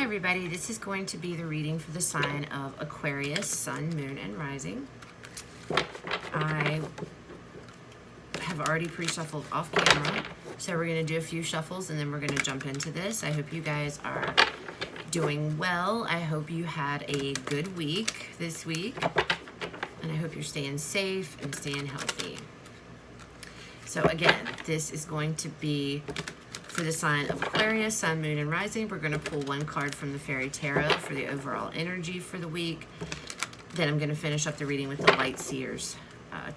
Hi everybody, this is going to be the reading for the sign of Aquarius, Sun, Moon, and Rising. I have already pre-shuffled off camera, so we're going to do a few shuffles and then we're going to jump into this. I hope you guys are doing well. I hope you had a good week this week, and I hope you're staying safe and staying healthy. So again, this is going to be for the sign of Aquarius, Sun, Moon, and Rising. We're going to pull one card from the Fairy Tarot for the overall energy for the week. Then I'm going to finish up the reading with the Light Seers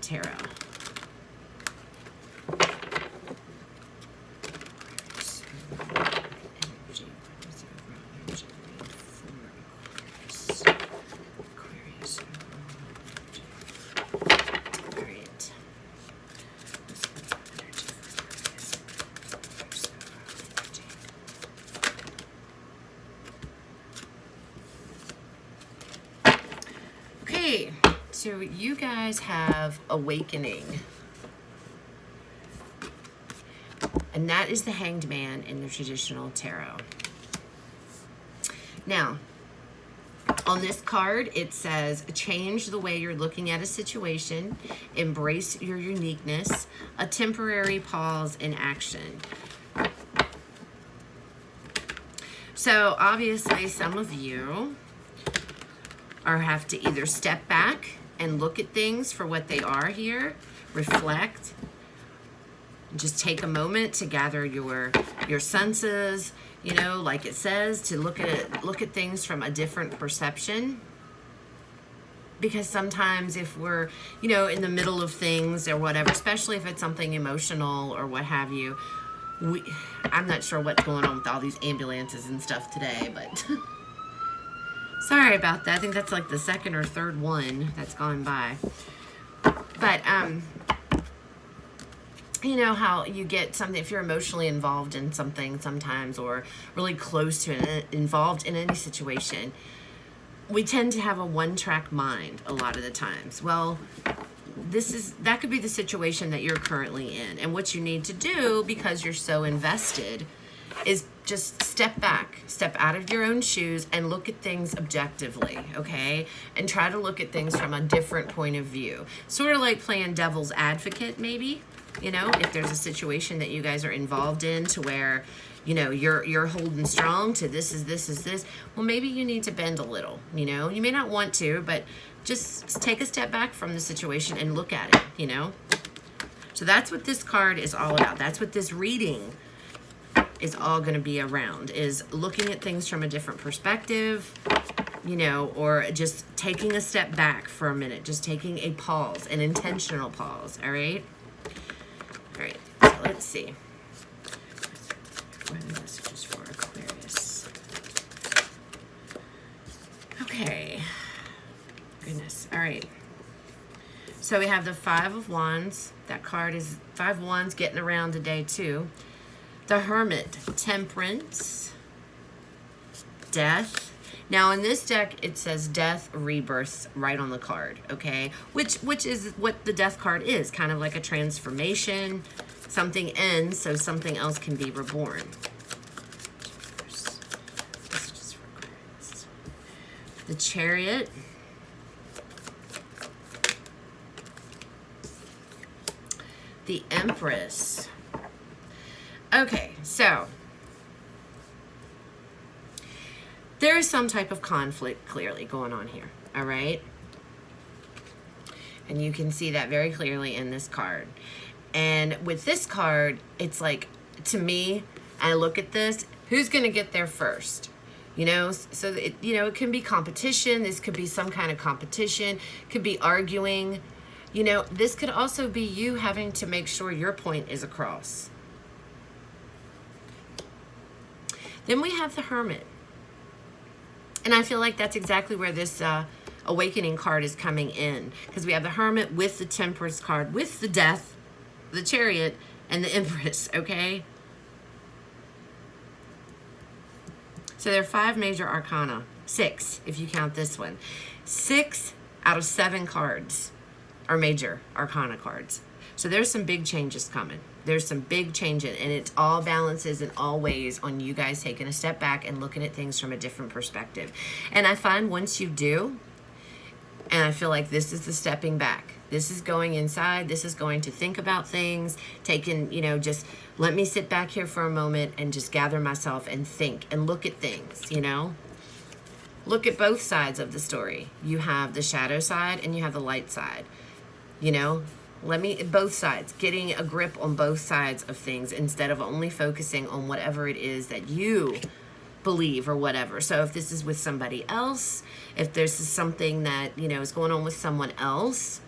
Tarot. So you guys have awakening, and that is the Hanged Man in the traditional tarot. Now, on this card, it says, change the way you're looking at a situation, embrace your uniqueness, a temporary pause in action. So obviously some of you have to either step back and look at things for what they are here, reflect, just take a moment to gather your senses, you know, like it says, to look at things from a different perception. Because sometimes if we're, you know, in the middle of things or whatever, especially if it's something emotional or what have you, I'm not sure what's going on with all these ambulances and stuff today, but sorry about that. I think that's like the second or third one that's gone by. But, you know how you get something, if you're emotionally involved in something sometimes, or really close to it, involved in any situation, we tend to have a one-track mind a lot of the times. Well, that could be the situation that you're currently in. And what you need to do, because you're so invested, is just step back, step out of your own shoes and look at things objectively, okay? And try to look at things from a different point of view. Sort of like playing devil's advocate, maybe, you know, if there's a situation that you guys are involved in to where, you know, you're holding strong to this is this. Well, maybe you need to bend a little, you know? You may not want to, but just take a step back from the situation and look at it, you know? So that's what this card is all about. That's what this reading is all going to be around, is looking at things from a different perspective, you know, or just taking a step back for a minute, just taking a pause, an intentional pause, all right? All right, so let's see. What are the messages for Aquarius? Okay. Goodness. All right. So we have the Five of Wands. That card is Five of Wands getting around today too. The Hermit, Temperance, Death. Now in this deck, it says Death, Rebirth right on the card, okay? Which is what the Death card is, kind of like a transformation. Something ends so something else can be reborn. The Chariot. The Empress. Okay, so there is some type of conflict clearly going on here, all right? And you can see that very clearly in this card. And with this card, it's like, to me, I look at this, who's going to get there first? You know, so it, you know, it can be competition. This could be some kind of competition. Could be arguing. You know, this could also be you having to make sure your point is across. Then we have the Hermit. And I feel like that's exactly where this Awakening card is coming in. Because we have the Hermit with the Temperance card, with the Death, the Chariot, and the Empress, okay? So there are 5 major arcana. 6, if you count this one. 6 out of 7 cards are major arcana cards. So there's some big changes coming, There's some big changes, and it's all balances and all ways on you guys taking a step back and looking at things from a different perspective. And I find once you do, and I feel like this is the stepping back. This is going inside. This is going to think about things, taking, just let me sit back here for a moment and just gather myself and think and look at things, Look at both sides of the story. You have the shadow side and you have the light side, both sides, getting a grip on both sides of things instead of only focusing on whatever it is that you believe or whatever. So if this is with somebody else, if this is something that, is going on with someone else,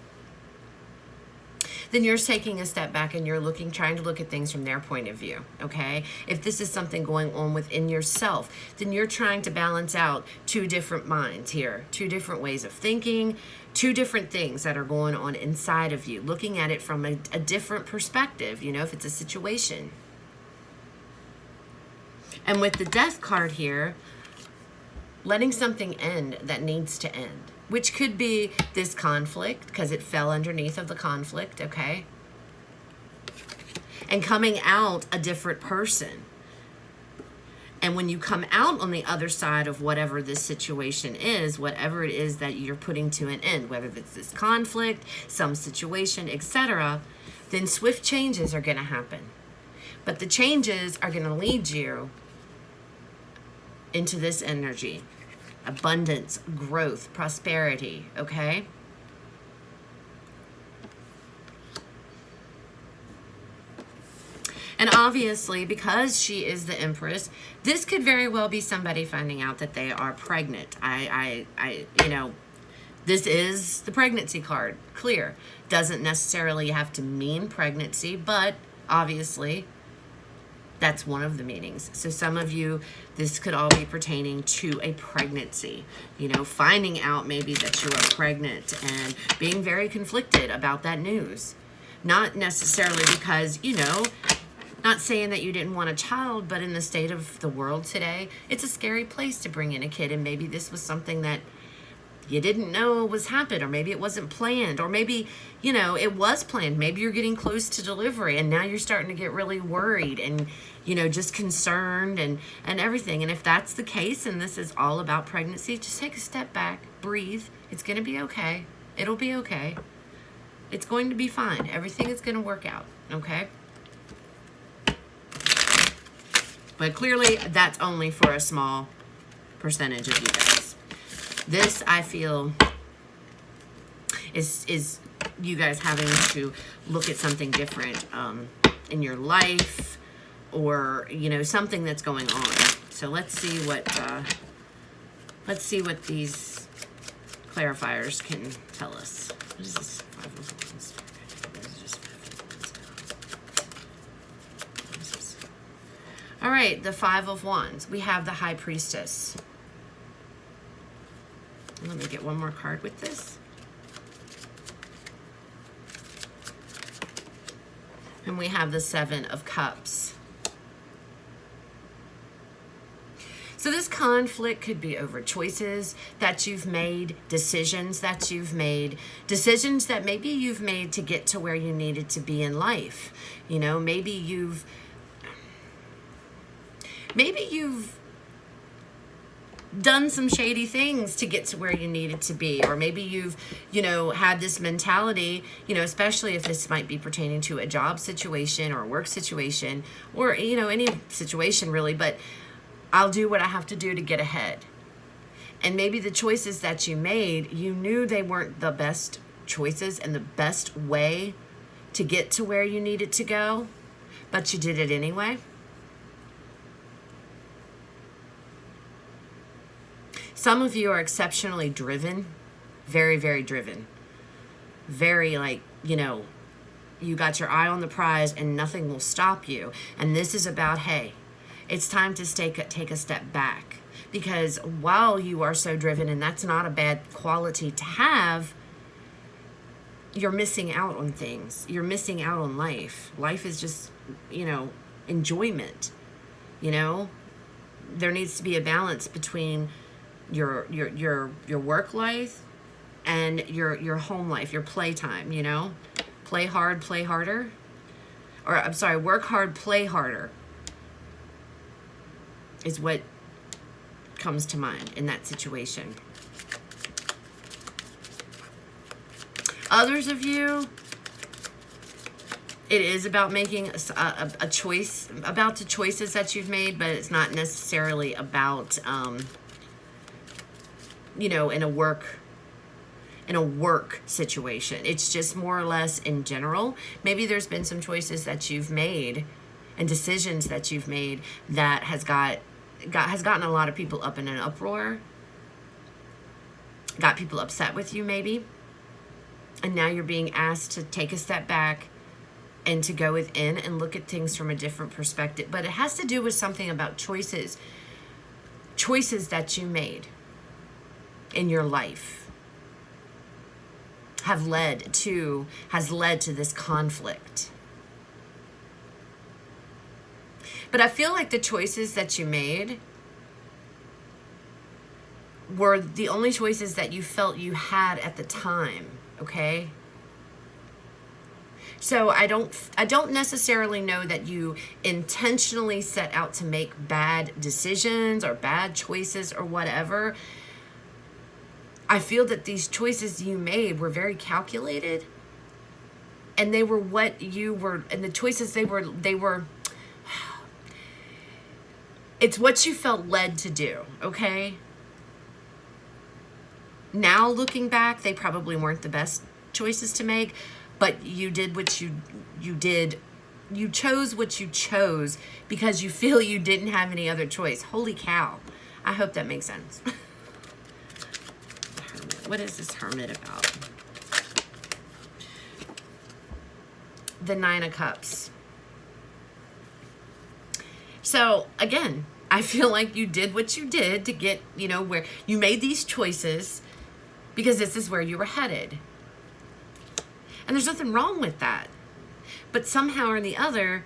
then you're taking a step back and you're trying to look at things from their point of view, okay? If this is something going on within yourself, then you're trying to balance out two different minds here, two different ways of thinking, two different things that are going on inside of you, looking at it from a different perspective, if it's a situation. And with the Death card here, letting something end that needs to end, which could be this conflict, because it fell underneath of the conflict, okay? And coming out a different person. And when you come out on the other side of whatever this situation is, whatever it is that you're putting to an end, whether it's this conflict, some situation, etc., then swift changes are going to happen. But the changes are going to lead you into this energy. Abundance, growth, prosperity, okay? And obviously, because she is the Empress, this could very well be somebody finding out that they are pregnant. This is the pregnancy card, clear. Doesn't necessarily have to mean pregnancy, but obviously, that's one of the meanings. So some of you, this could all be pertaining to a pregnancy, finding out maybe that you are pregnant and being very conflicted about that news. Not necessarily because, not saying that you didn't want a child, but in the state of the world today, it's a scary place to bring in a kid. And maybe this was something that you didn't know was happened, or maybe it wasn't planned, or maybe, it was planned. Maybe you're getting close to delivery and now you're starting to get really worried and, just concerned and everything. And if that's the case and this is all about pregnancy, just take a step back, breathe. It's going to be okay. It'll be okay. It's going to be fine. Everything is going to work out, okay? But clearly that's only for a small percentage of you guys. This, I feel, is you guys having to look at something different in your life, or something that's going on. So let's see what these clarifiers can tell us. What is this? 5 of Wands. What is this? All right, the 5 of Wands. We have the High Priestess. Let me get one more card with this. And we have the 7 of Cups. So this conflict could be over choices that you've made, decisions that you've made, decisions that maybe you've made to get to where you needed to be in life. Maybe you've done some shady things to get to where you needed to be, or maybe you've had this mentality, especially if this might be pertaining to a job situation or a work situation, or any situation really, but I'll do what I have to do to get ahead. And maybe the choices that you made, you knew they weren't the best choices and the best way to get to where you needed to go, but you did it anyway. Some of you are exceptionally driven, very, very driven. Very you got your eye on the prize and nothing will stop you. And this is about, hey, it's time to take a step back. Because while you are so driven, and that's not a bad quality to have, you're missing out on things. You're missing out on life. Life is just, enjoyment. There needs to be a balance between your work life and your home life, your playtime, play hard, play harder. or I'm sorry, work hard, play harder is what comes to mind in that situation. Others of you, it is about making a choice, about the choices that you've made, but it's not necessarily about, you know, in a work situation. It's just more or less in general. Maybe there's been some choices that you've made and decisions that you've made that has gotten a lot of people up in an uproar, got people upset with you maybe, and now you're being asked to take a step back and to go within and look at things from a different perspective. But it has to do with something about choices that you made in your life has led to this conflict. But I feel like the choices that you made were the only choices that you felt you had at the time, okay? So I don't necessarily know that you intentionally set out to make bad decisions or bad choices or whatever. I feel that these choices you made were very calculated, and they were what you were, and the choices they were it's what you felt led to do, okay? Now looking back, they probably weren't the best choices to make, but you did what you did. You chose what you chose because you feel you didn't have any other choice. Holy cow. I hope that makes sense. What is this Hermit about? The Nine of Cups. So again, I feel like you did what you did to get, you know, where you made these choices because this is where you were headed. And there's nothing wrong with that. But somehow or the other,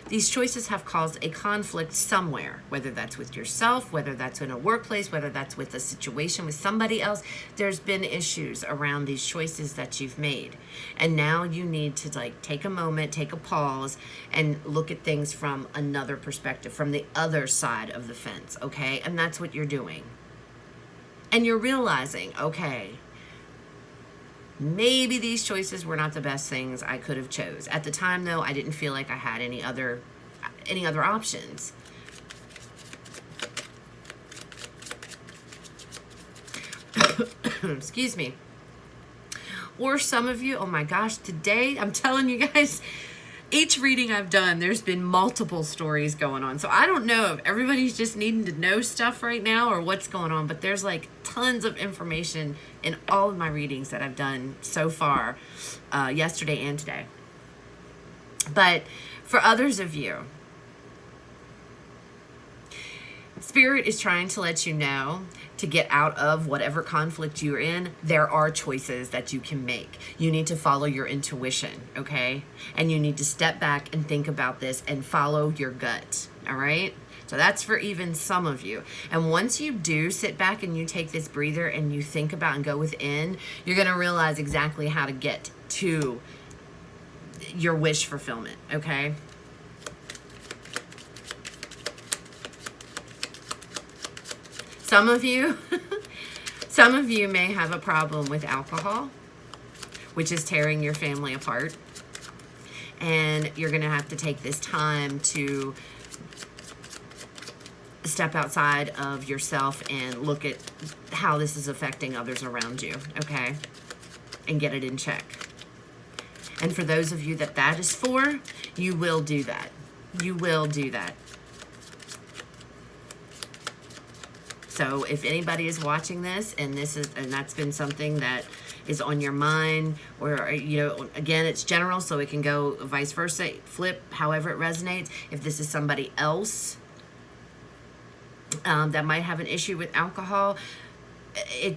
these choices have caused a conflict somewhere, whether that's with yourself, whether that's in a workplace, whether that's with a situation with somebody else. There's been issues around these choices that you've made. And now you need to like take a moment, take a pause, and look at things from another perspective, from the other side of the fence, okay? And that's what you're doing. And you're realizing, okay, maybe these choices were not the best things I could have chose. At the time, though, I didn't feel like I had any other options. Excuse me. Or some of you, oh my gosh, today, I'm telling you guys, each reading I've done, there's been multiple stories going on. So I don't know if everybody's just needing to know stuff right now or what's going on, but there's like tons of information in all of my readings that I've done so far, yesterday and today. But for others of you, Spirit is trying to let you know to get out of whatever conflict you're in, there are choices that you can make. You need to follow your intuition, okay? And you need to step back and think about this and follow your gut, all right? So that's for even some of you. And once you do sit back and you take this breather and you think about and go within, you're going to realize exactly how to get to your wish fulfillment, okay? Some of you may have a problem with alcohol, which is tearing your family apart. And you're going to have to take this time to step outside of yourself and look at how this is affecting others around you, okay? And get it in check. And for those of you that is for, you will do that. You will do that. So if anybody is watching this and that's been something that is on your mind, or, you know, again, it's general, so it can go vice versa, flip, however it resonates. If this is somebody else that might have an issue with alcohol,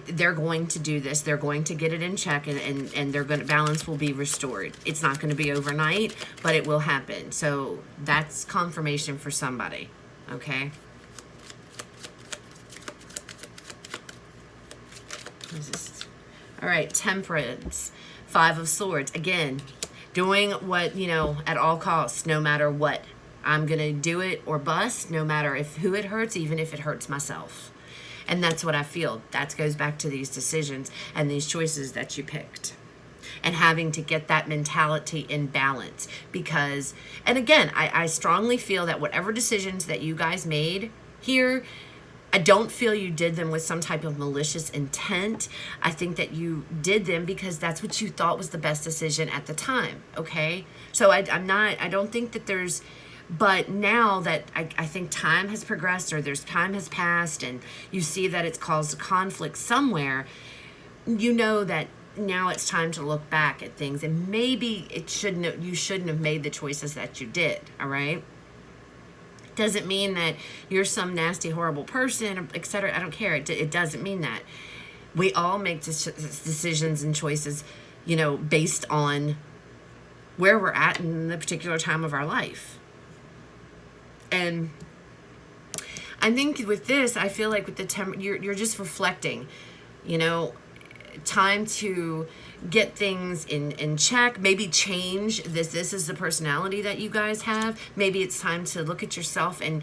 they're going to do this. They're going to get it in check, and balance will be restored. It's not going to be overnight, but it will happen. So that's confirmation for somebody, okay? All right, Temperance, 5 of Swords. Again, Doing what, at all costs, no matter what. I'm going to do it or bust, no matter who it hurts, even if it hurts myself. And that's what I feel. That goes back to these decisions and these choices that you picked. And having to get that mentality in balance. Because, and again, I strongly feel that whatever decisions that you guys made here, I don't feel you did them with some type of malicious intent. I think that you did them because that's what you thought was the best decision at the time, okay? So I don't think that there's, but now that I think time has progressed, or time has passed, and you see that it's caused a conflict somewhere, you know that now it's time to look back at things, and maybe you shouldn't have made the choices that you did, all right? Doesn't mean that you're some nasty, horrible person, etc. I don't care. It doesn't mean that. We all make decisions and choices, based on where we're at in the particular time of our life. And I think with this, I feel like with the you're just reflecting, time to get things in check, maybe change this is the personality that you guys have. Maybe it's time to look at yourself and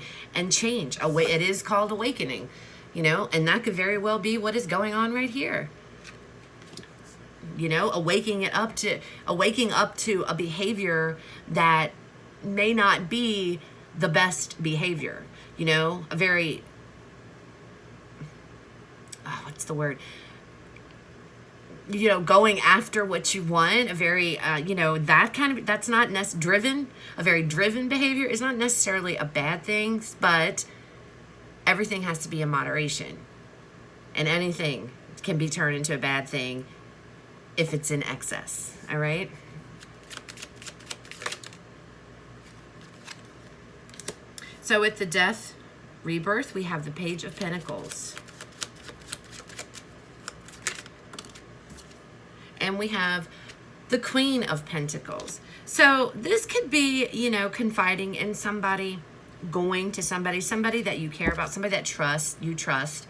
change. It is called awakening, and that could very well be what is going on right here. Awaking up to a behavior that may not be the best behavior, a very, what's the word? Going after what you want, a very, that kind of, that's not driven. A very driven behavior is not necessarily a bad thing, but everything has to be in moderation. And anything can be turned into a bad thing if it's in excess, all right? So with the Death Rebirth, we have the Page of Pentacles. And we have the Queen of Pentacles. So this could be, confiding in somebody, going to somebody that you care about, somebody that you trust,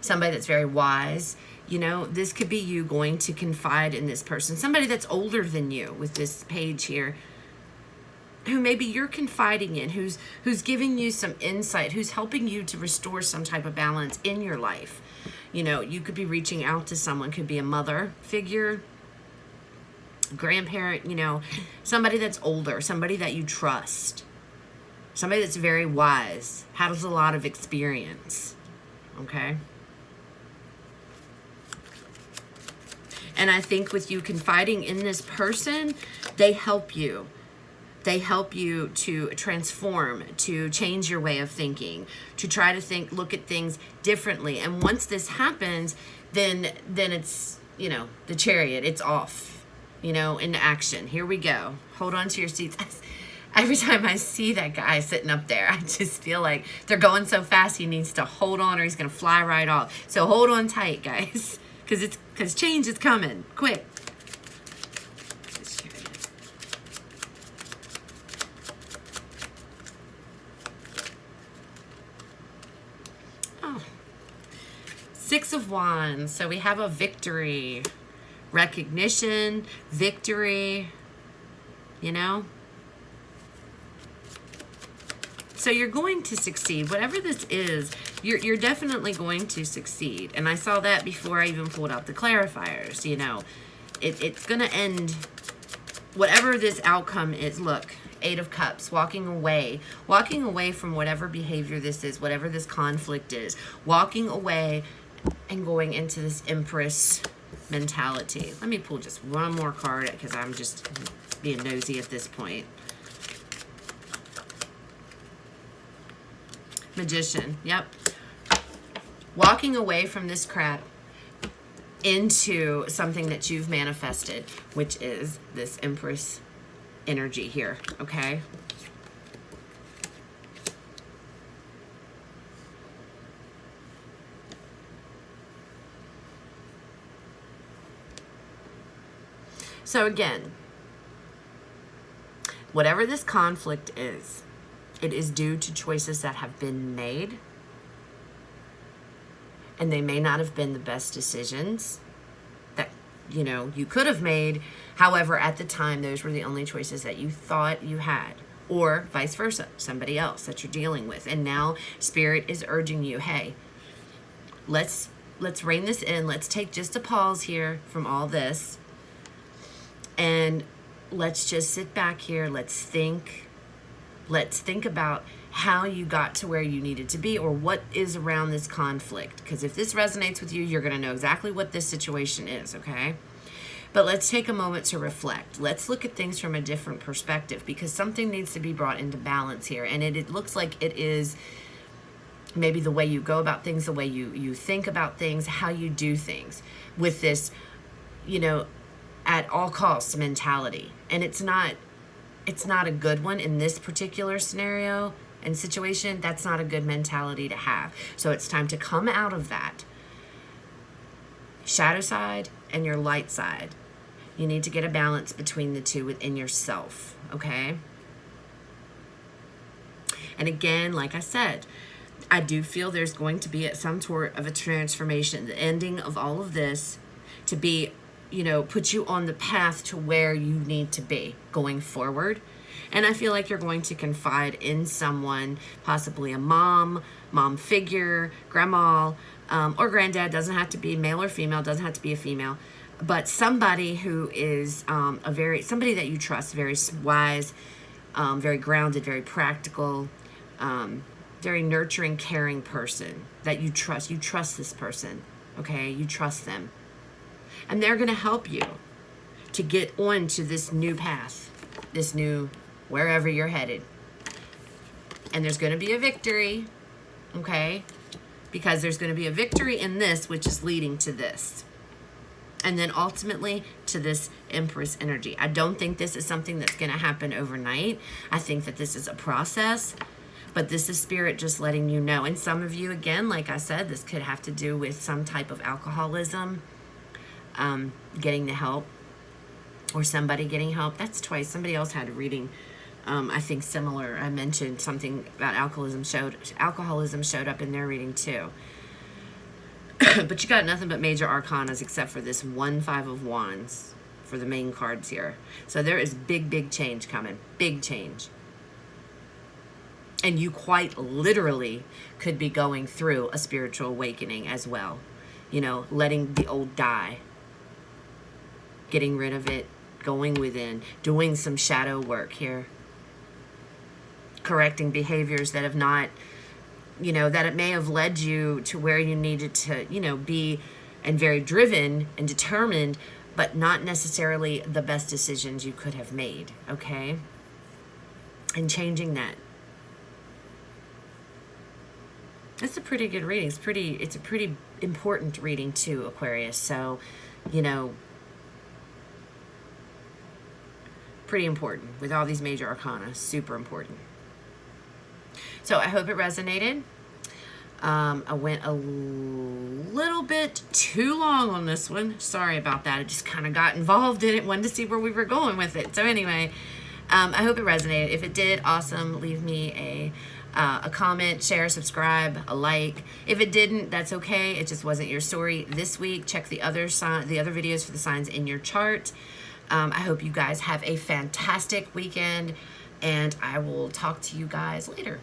somebody that's very wise. This could be you going to confide in this person, somebody that's older than you with this page here, who maybe you're confiding in, who's giving you some insight, who's helping you to restore some type of balance in your life. You could be reaching out to someone, could be a mother figure, grandparent, somebody that's older, somebody that you trust, somebody that's very wise, has a lot of experience, okay? And I think with you confiding in this person, they help you. They help you to transform, to change your way of thinking, to try to look at things differently. And once this happens, then it's, the Chariot, it's off, into action. Here we go. Hold on to your seats. Every time I see that guy sitting up there, I just feel like they're going so fast he needs to hold on or he's going to fly right off. So hold on tight, guys, because change is coming. Quick. Six of Wands. So we have a victory, recognition, victory, So you're going to succeed. Whatever this is, you're definitely going to succeed. And I saw that before I even pulled out the clarifiers, It's going to end, whatever this outcome is. Look, Eight of Cups, walking away from whatever behavior this is, whatever this conflict is, walking away and going into this Empress mentality. Let me pull just one more card because I'm just being nosy at this point. Magician, yep. Walking away from this crap into something that you've manifested, which is this Empress energy here, okay? So again, whatever this conflict is, it is due to choices that have been made, and they may not have been the best decisions. you know, you could have made. However, at the time, those were the only choices that you thought you had. Or vice versa, somebody else that you're dealing with. And now Spirit is urging you, hey, let's rein this in. Let's take just a pause here from all this. And let's just sit back here. Let's think about how you got to where you needed to be, or what is around this conflict. Because if this resonates with you, you're going to know exactly what this situation is, okay? But let's take a moment to reflect. Let's look at things from a different perspective, because something needs to be brought into balance here. And it looks like it is maybe the way you go about things, the way you think about things, how you do things with this, you know, at all costs mentality. And it's not a good one in this particular scenario and situation. That's not a good mentality to have. So it's time to come out of that shadow side and your light side. You need to get a balance between the two within yourself, okay? And again, like I said, I do feel there's going to be some sort of a transformation, the ending of all of this, to be, you know, put you on the path to where you need to be going forward. And I feel like you're going to confide in someone, possibly a mom figure, grandma, or granddad. Doesn't have to be male or female, doesn't have to be a female, but somebody who is somebody that you trust, very wise, very grounded, very practical, very nurturing, caring person that you trust. You trust this person, okay? You trust them. And they're going to help you to get on to this new path, this new wherever you're headed. And there's going to be a victory, okay? Because there's going to be a victory in this, which is leading to this. And then ultimately to this Empress energy. I don't think this is something that's going to happen overnight. I think that this is a process. But this is Spirit just letting you know. And some of you, again, like I said, this could have to do with some type of alcoholism, getting the help, or somebody getting help. That's twice. Somebody else had a reading, I think similar. I mentioned something about alcoholism showed up in their reading too. But you got nothing but major arcanas except for this 1 5 of Wands for the main cards here. So there is big change coming. Big change. And you quite literally could be going through a spiritual awakening as well. You know, letting the old die. Getting rid of it. Going within. Doing some shadow work here. Correcting behaviors that have not, you know, that it may have led you to where you needed to, you know, be, and very driven and determined, but not necessarily the best decisions you could have made, okay? And changing that. That's a pretty good reading. It's a pretty important reading too, Aquarius. So, you know, pretty important with all these major arcana. Super important. So I hope it resonated. I went a little bit too long on this one. Sorry about that. I just kind of got involved in it. Wanted to see where we were going with it. So anyway, I hope it resonated. If it did, awesome. Leave me a comment, share, subscribe, a like. If it didn't, that's okay. It just wasn't your story this week. Check the other videos for the signs in your chart. I hope you guys have a fantastic weekend, and I will talk to you guys later.